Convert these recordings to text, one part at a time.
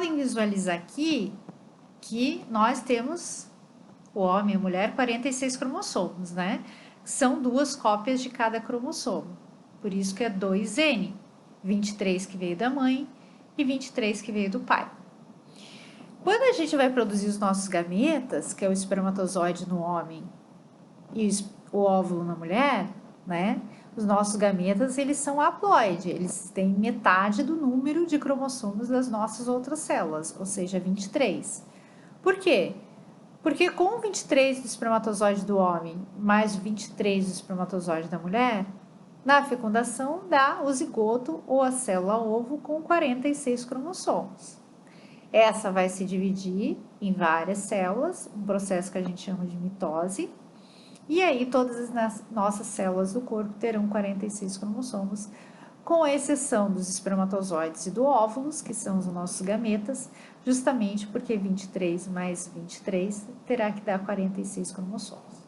podem visualizar aqui que nós temos, o homem e a mulher, 46 cromossomos, né? São 2 cópias de cada cromossomo. Por isso que é 2N, 23 que veio da mãe e 23 que veio do pai. Quando a gente vai produzir os nossos gametas, que é o espermatozoide no homem e o óvulo na mulher, né? Os nossos gametas, eles são haploide, eles têm metade do número de cromossomos das nossas outras células, ou seja, 23. Por quê? Porque com 23 do espermatozoide do homem mais 23 do espermatozoide da mulher, na fecundação dá o zigoto ou a célula ovo com 46 cromossomos. Essa vai se dividir em várias células, um processo que a gente chama de mitose, e aí todas as nossas células do corpo terão 46 cromossomos, com exceção dos espermatozoides e do óvulos, que são os nossos gametas, justamente porque 23 mais 23 terá que dar 46 cromossomos.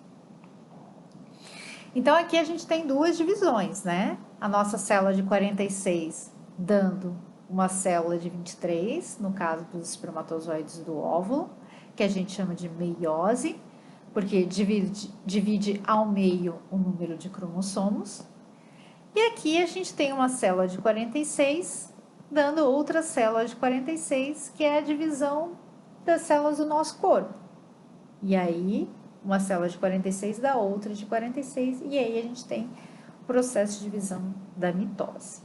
Então, aqui a gente tem 2 divisões, né? A nossa célula de 46 dando uma célula de 23, no caso dos espermatozoides do óvulo, que a gente chama de meiose, porque divide ao meio o número de cromossomos. E aqui a gente tem uma célula de 46, dando outra célula de 46, que é a divisão das células do nosso corpo. E aí, uma célula de 46 dá outra de 46, e aí a gente tem o processo de divisão da mitose.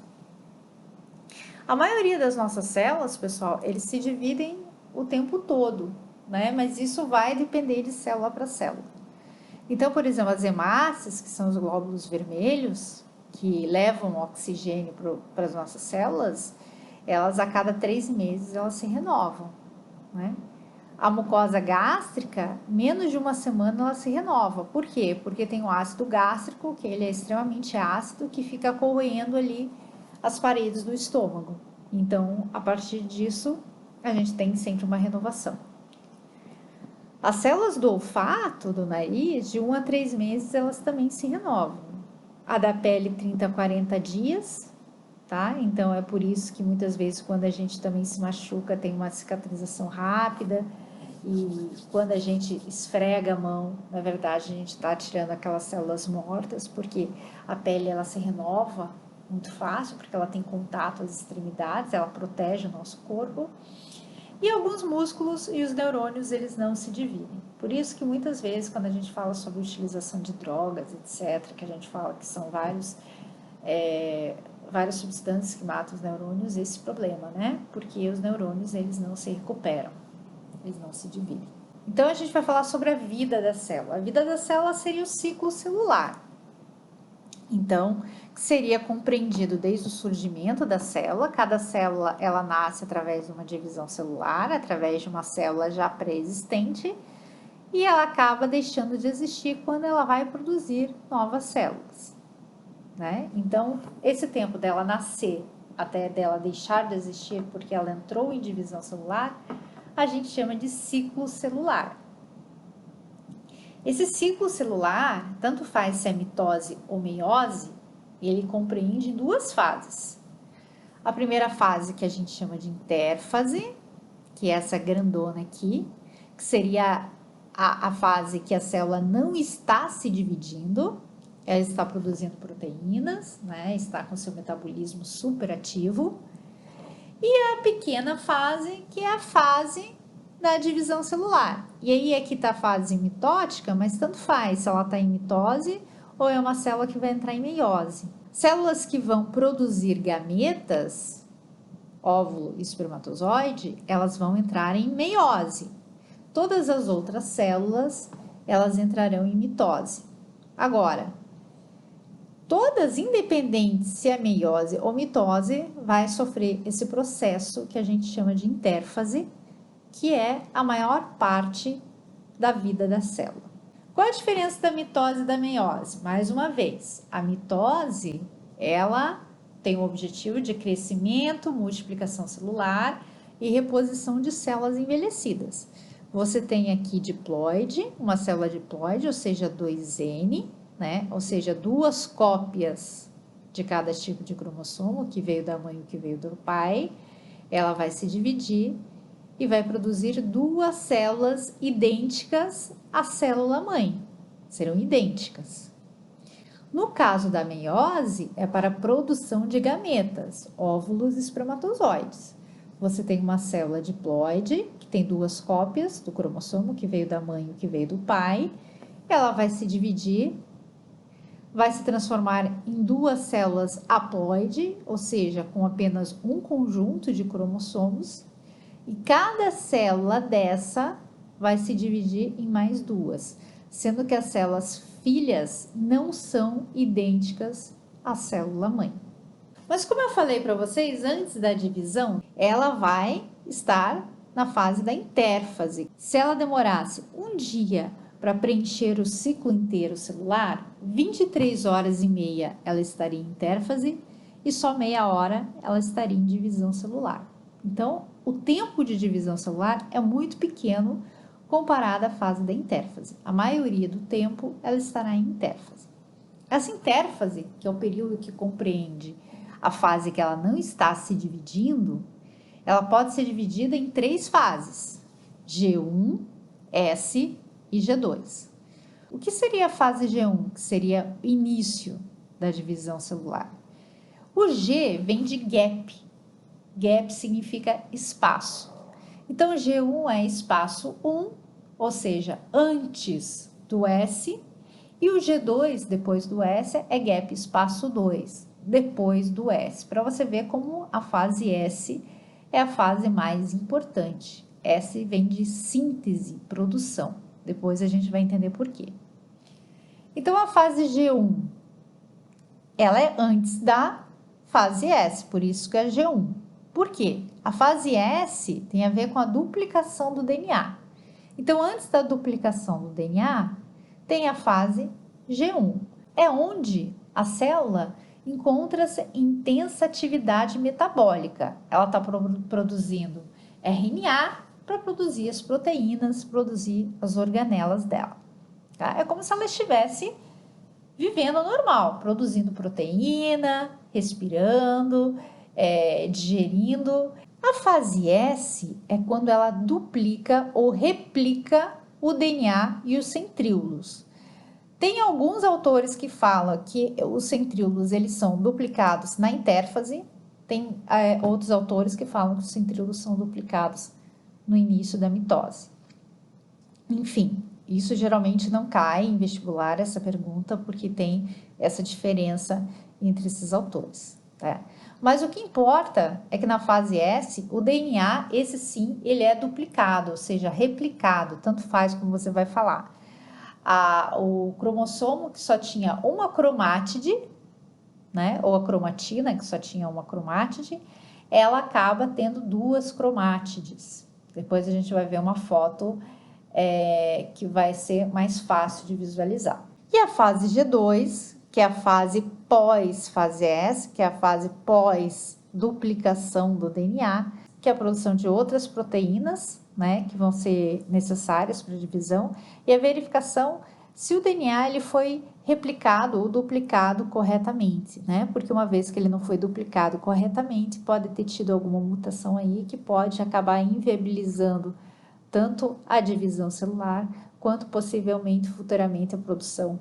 A maioria das nossas células, pessoal, eles se dividem o tempo todo, né? Mas isso vai depender de célula para célula. Então, por exemplo, as hemácias, que são os glóbulos vermelhos, que levam oxigênio para as nossas células, elas a cada 3 meses elas se renovam, né? A mucosa gástrica, menos de uma semana ela se renova. Por quê? Porque tem o ácido gástrico, que ele é extremamente ácido, que fica corroendo ali as paredes do estômago. Então, a partir disso, a gente tem sempre uma renovação. As células do olfato, do nariz, de 1 a 3 meses, elas também se renovam. A da pele, 30 a 40 dias, tá? Então, é por isso que muitas vezes, quando a gente também se machuca, tem uma cicatrização rápida. E quando a gente esfrega a mão, na verdade, a gente está tirando aquelas células mortas, porque a pele, ela se renova muito fácil, porque ela tem contato às extremidades, ela protege o nosso corpo. E alguns músculos e os neurônios, eles não se dividem. Por isso que muitas vezes, quando a gente fala sobre a utilização de drogas, etc., que a gente fala que são várias substâncias que matam os neurônios, esse problema, né? Porque os neurônios, eles não se recuperam, eles não se dividem. Então, a gente vai falar sobre a vida da célula. A vida da célula seria o ciclo celular. Então, seria compreendido desde o surgimento da célula. Cada célula, ela nasce através de uma divisão celular, através de uma célula já pré-existente, e ela acaba deixando de existir quando ela vai produzir novas células, né? Então, esse tempo dela nascer até dela deixar de existir porque ela entrou em divisão celular, a gente chama de ciclo celular. Esse ciclo celular, tanto faz se é mitose ou meiose, ele compreende 2 fases. A primeira fase, que a gente chama de intérfase, que é essa grandona aqui, que seria a fase que a célula não está se dividindo, ela está produzindo proteínas, né? Está com seu metabolismo superativo. E a pequena fase, que é a fase da divisão celular. E aí aqui está a fase mitótica, mas tanto faz se ela está em mitose ou é uma célula que vai entrar em meiose. Células que vão produzir gametas, óvulo e espermatozoide, elas vão entrar em meiose. Todas as outras células, elas entrarão em mitose. Agora, todas, independentes se é meiose ou mitose, vai sofrer esse processo que a gente chama de intérfase, que é a maior parte da vida da célula. Qual a diferença da mitose e da meiose? Mais uma vez, a mitose, ela tem o objetivo de crescimento, multiplicação celular e reposição de células envelhecidas. Você tem aqui diploide, uma célula diploide, ou seja, 2N, né? Ou seja, 2 cópias de cada tipo de cromossomo, que veio da mãe e que veio do pai. Ela vai se dividir e vai produzir duas células idênticas à célula mãe. Serão idênticas. No caso da meiose, é para a produção de gametas, óvulos e espermatozoides. Você tem uma célula diploide, que tem duas cópias do cromossomo, que veio da mãe e que veio do pai. Ela vai se dividir, vai se transformar em duas células haploide, ou seja, com apenas um conjunto de cromossomos. E cada célula dessa vai se dividir em mais duas, sendo que as células filhas não são idênticas à célula mãe. Mas como eu falei para vocês, antes da divisão, ela vai estar na fase da intérfase. Se ela demorasse um dia para preencher o ciclo inteiro celular, 23 horas e meia ela estaria em intérfase e só meia hora ela estaria em divisão celular. Então, o tempo de divisão celular é muito pequeno comparado à fase da intérfase. A maioria do tempo ela estará em intérfase. Essa intérfase, que é o período que compreende a fase que ela não está se dividindo, ela pode ser dividida em três fases: G1, S e G2. O que seria a fase G1, que seria o início da divisão celular? O G vem de gap. Gap significa espaço. Então, G1 é espaço 1, ou seja, antes do S, e o G2, depois do S, é gap espaço 2, depois do S. Para você ver como a fase S é a fase mais importante. S vem de síntese, produção. Depois a gente vai entender por quê. Então, a fase G1, ela é antes da fase S, por isso que é G1. Por quê? A fase S tem a ver com a duplicação do DNA. Então, antes da duplicação do DNA, tem a fase G1. É onde a célula encontra-se em intensa atividade metabólica. Ela está produzindo RNA para produzir as proteínas, produzir as organelas dela. Tá? É como se ela estivesse vivendo normal, produzindo proteína, respirando, digerindo. A fase S é quando ela duplica ou replica o DNA e os centríolos. Tem alguns autores que falam que os centríolos eles são duplicados na intérfase, tem outros autores que falam que os centríolos são duplicados no início da mitose. Enfim, isso geralmente não cai em vestibular, essa pergunta, porque tem essa diferença entre esses autores. Tá? Mas o que importa é que na fase S, o DNA, esse sim, ele é duplicado, ou seja, replicado, tanto faz como você vai falar. O cromossomo que só tinha uma cromátide, né, ou a cromatina que só tinha uma cromátide, ela acaba tendo duas cromátides. Depois a gente vai ver uma foto que vai ser mais fácil de visualizar. E a fase G2, que é a fase pós-fase S, que é a fase pós-duplicação do DNA, que é a produção de outras proteínas, né, que vão ser necessárias para a divisão, e a verificação se o DNA ele foi replicado ou duplicado corretamente, né, porque uma vez que ele não foi duplicado corretamente, pode ter tido alguma mutação aí que pode acabar inviabilizando tanto a divisão celular, quanto possivelmente, futuramente, a produção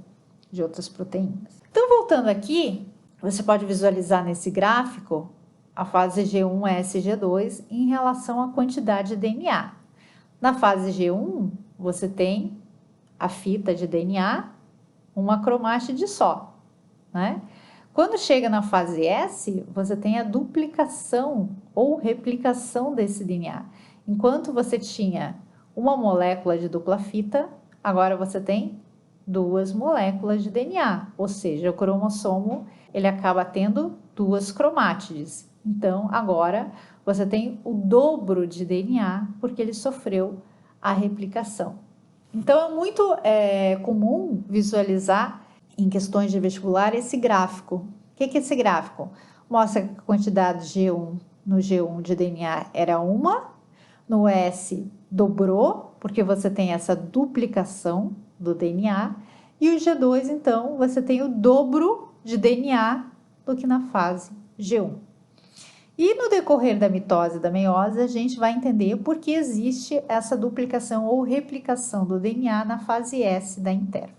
de outras proteínas. Então, voltando aqui, você pode visualizar nesse gráfico a fase G1, S e G2 em relação à quantidade de DNA. Na fase G1, você tem a fita de DNA, uma cromátide só, né? Quando chega na fase S, você tem a duplicação ou replicação desse DNA. Enquanto você tinha uma molécula de dupla fita, agora você tem duas moléculas de DNA, ou seja, o cromossomo ele acaba tendo duas cromátides. Então, agora você tem o dobro de DNA porque ele sofreu a replicação. Então, é muito comum visualizar em questões de vestibular esse gráfico. O que é esse gráfico? Mostra que a quantidade no G1 de DNA era 1, no S dobrou, porque você tem essa duplicação do DNA, e o G2, então, você tem o dobro de DNA do que na fase G1. E no decorrer da mitose e da meiose, a gente vai entender por que existe essa duplicação ou replicação do DNA na fase S da intérfase.